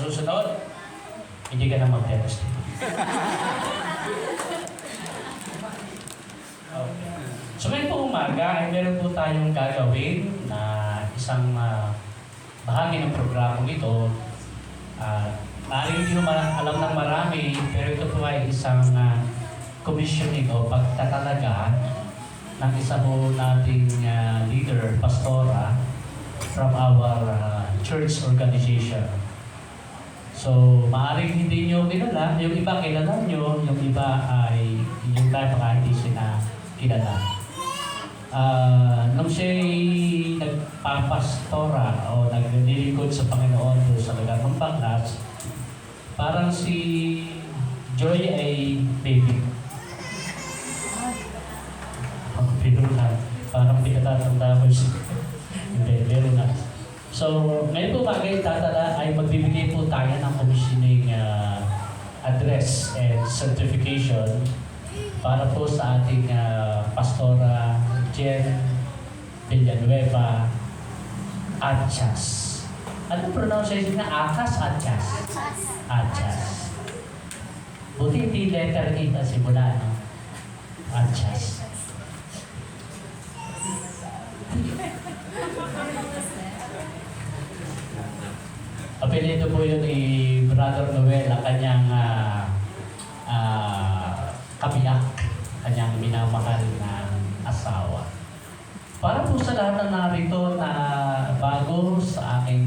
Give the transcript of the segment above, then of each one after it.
susunod, hindi ka na mag-testing. Okay. So ngayon po umaga ay meron po tayong gagawin na isang bahagi ng programang ito. Maaaring hindi mo alam ng marami, pero ito po ay isang commissioning o pagtatalaga ng isa po nating leader, pastora, from our church organization. So, maaaring hindi nyo kilala, yung iba kilala nyo, yung iba ay yung tayo baka hindi sila kilala. Nung siya'y nagpapastora o naglilingkod sa Panginoon doon sa lugar ng Banglas, parang si Joy ay baby. Parang pinatatanda ko siya. Hindi, meron na. So, ngayon po bagay tatala ay magbibigay po tayo ng commissioning address and certification para po sa ating Pastora Jen Villanueva Atchas. Ano pronunciation na? Akas Atchas? Atchas. Buti hindi letter A na simula, no? Atchas. Apelido po yun ni Brother Noel, ang kanyang kabiyak, kanyang minamahal na asawa. Para po sa lahat na narito na bago sa aking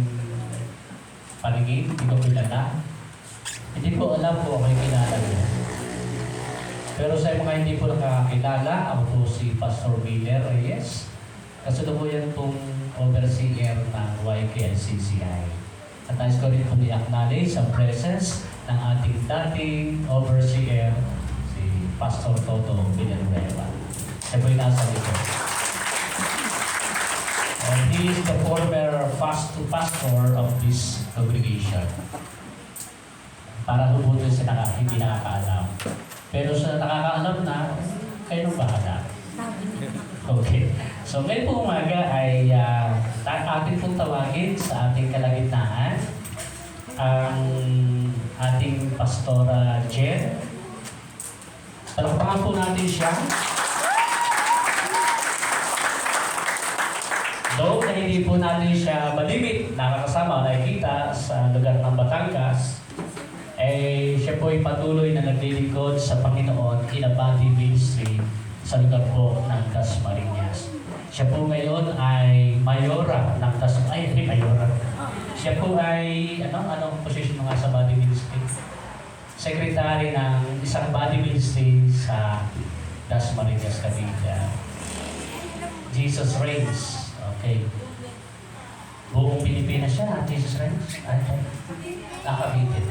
paningin, hindi ko kilala. Hindi ko alam po kung kilala niyo. Pero sa mga hindi po nakakilala, ako po si Pastor Miller Reyes. Kasalukuyan pong overseer ng YKLCCI. At nais ko rin po i-acknowledge sa presence ng ating dating overseer, si Pastor Toto Villanueva. Siya po'y nasa likod. And he is the former pastor of this congregation. Para lubutin sa hindi nakakaalam. Pero sa nakakaalam na, kayo nang bahala. Okay. So ngayon po umaga ay ating pong tawagin sa ating kalagitnaan ang ating Pastora Jen. Palakpakan po natin siya. Though na hindi po natin siya malimit, nakakasama, nakikita sa lugar ng Batangas, siya po ay patuloy na naglilingkod sa Panginoon in a body ministry sa lugar po ng Dasmariñas. Siya po ngayon ay mayora ng mayora. Siya po ay, anong position mo nga sa body ministry? Secretary ng isang body ministry sa Dasmariñas, Cavite. Jesus Reigns. Okay. Buong Pilipinas siya, Jesus Reigns. Cavite.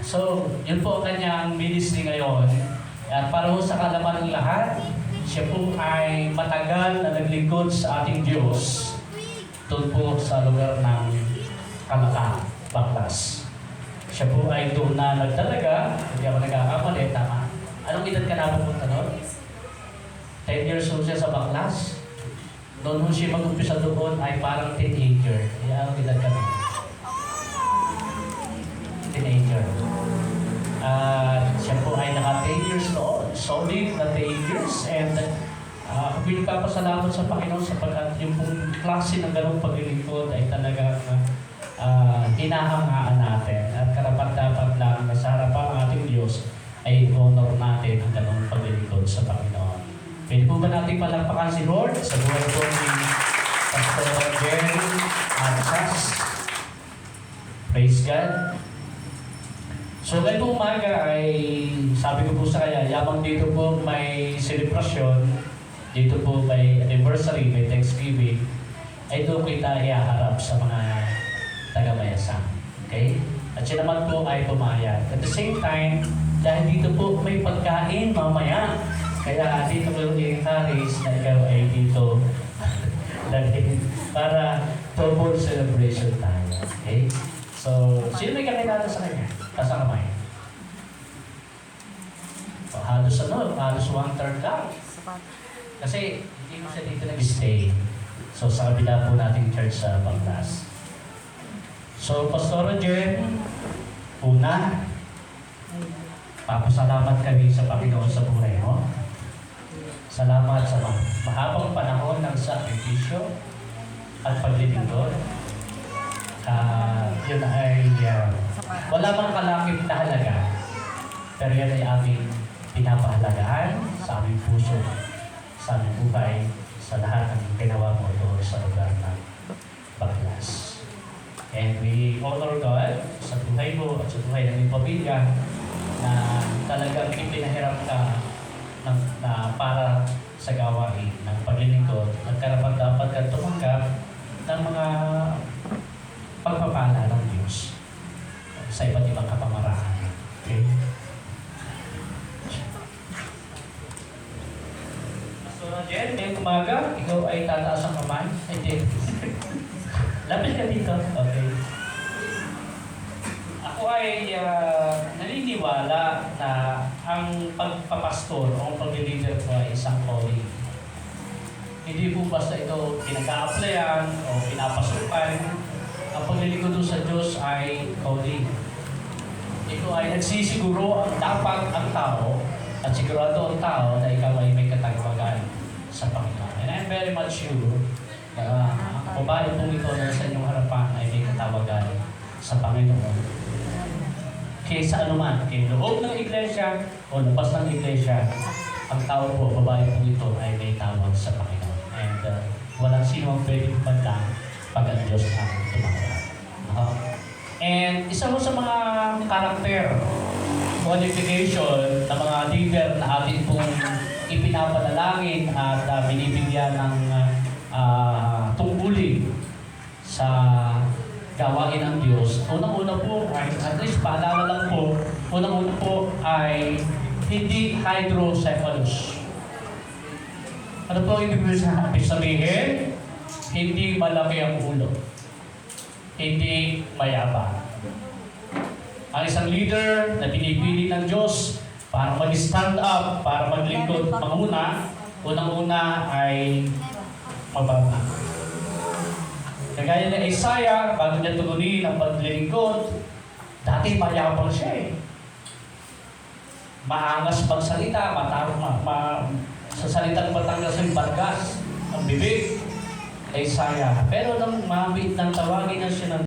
So, yun po ang kanyang ministry ngayon. At para po sa kalaman ng lahat, siya po ay matagal na naglingkod sa ating Diyos doon po sa lugar ng Kalaka, Banglas. Siya po ay doon na nagdalaga, hindi ako nagkakamali, tama. Anong edad ka na pupunta doon? 10 years old siya sa Banglas. Doon siya mag-umpisa doon ay parang teenager. Anong edad ka doon? Teenager. Siya po ay naka 10 years old, solid na 10 years, and pinagpapasalamat sa Panginoon sapagkat yung pong klase ng ganong paglilingkod ay talagang hinahangaan natin at karapat-dapat lang na sa harapan ng ating Diyos ay honor natin ang ganong paglilingkod sa Panginoon. Pwede po ba natin palakpakan si Lord sa buhay po ni Pastor Jerry Arsas? Praise God. So ngayon po umaga ay sabi ko po sa kanya, yamang dito po may selebrasyon, dito po may anniversary, may Thanksgiving, ay doon kita iaharap sa mga taga-mayasa. Okay? At siya naman po ay pumayag. At the same time, dahil dito po may pagkain mamaya, kaya dito ko i-encourage na ikaw ay dito para double celebration tayo. Okay? So, sino may kakilala sa kanya? Nasa kamay. So, halos 1/3 lang. Kasi hindi ko siya dito nag-stay. So, sa kabila po nating church sa Banglas. So, Pastor Roger, una, papasalamat kami sa Panginoon sa buhay mo. Salamat sa mahabang panahon ng sakripisyo at paglilingkod. Yun ay wala mang kalakip na halaga, pero yan ay aming pinapahalagahan sa aming puso, sa aming buhay, sa lahat ng ginawa mo doon sa lugar ng Baklas. And we honor God sa buhay mo at sa buhay ng iyong pamilya na talagang ipinahiram ka na para sa gawain ng paglilingkod at karapat-dapat kang tumanggap ng mga pagpapala ng Diyos sa iba't ibang kapamaraan. Okay? Pastor Jen, ngayong umaga, ikaw ay tataas ang kamay. Hindi. Lapit ka dito. Okay. Ako ay naniniwala na ang pagpapastor o ang pag-leader ko ay isang calling. Hindi po basta ito pinag-a-applyan o pinapasukan. Ang paglilingkod doon sa Diyos ay calling. Ito ay nagsisiguro ang dapat ang tao at sigurado ang tao na ikaw ay may katagbagan sa Panginoon. And I'm very much sure na kung babae pong ito na sa inyong harapan ay may katawagan sa Panginoon. Kaysa anuman, kay loob ng iglesia o labas ng iglesia, ang tao po, babae pong ito ay may tawag sa Panginoon. And walang sino ang pwedeng padlang pag ang Diyos ang tumawag. And isa mo sa mga karakter, qualification ng mga leader na atin pong ipinapanalangin at binibigyan ng tungkulin sa gawain ng Diyos. Unang-una po ay, at least paalala lang po, unang-una po ay hindi hydrocephalus. Ano po ibig sabihin? Hindi malaki ang ulo. Hindi mayabang. Ang isang leader na pinipili ng Diyos para mag-stand up, para maglingkod manguna, unang-una ay mababa. Kagaya ni Isaiah, bago niya tugunin ang paglilingkod, dati mayabang siya eh. Maangas magsalita, sa salitang Batangas yung Bargas, ang bibig. Isaiah. Pero nang mabit ng tawagin na siya ng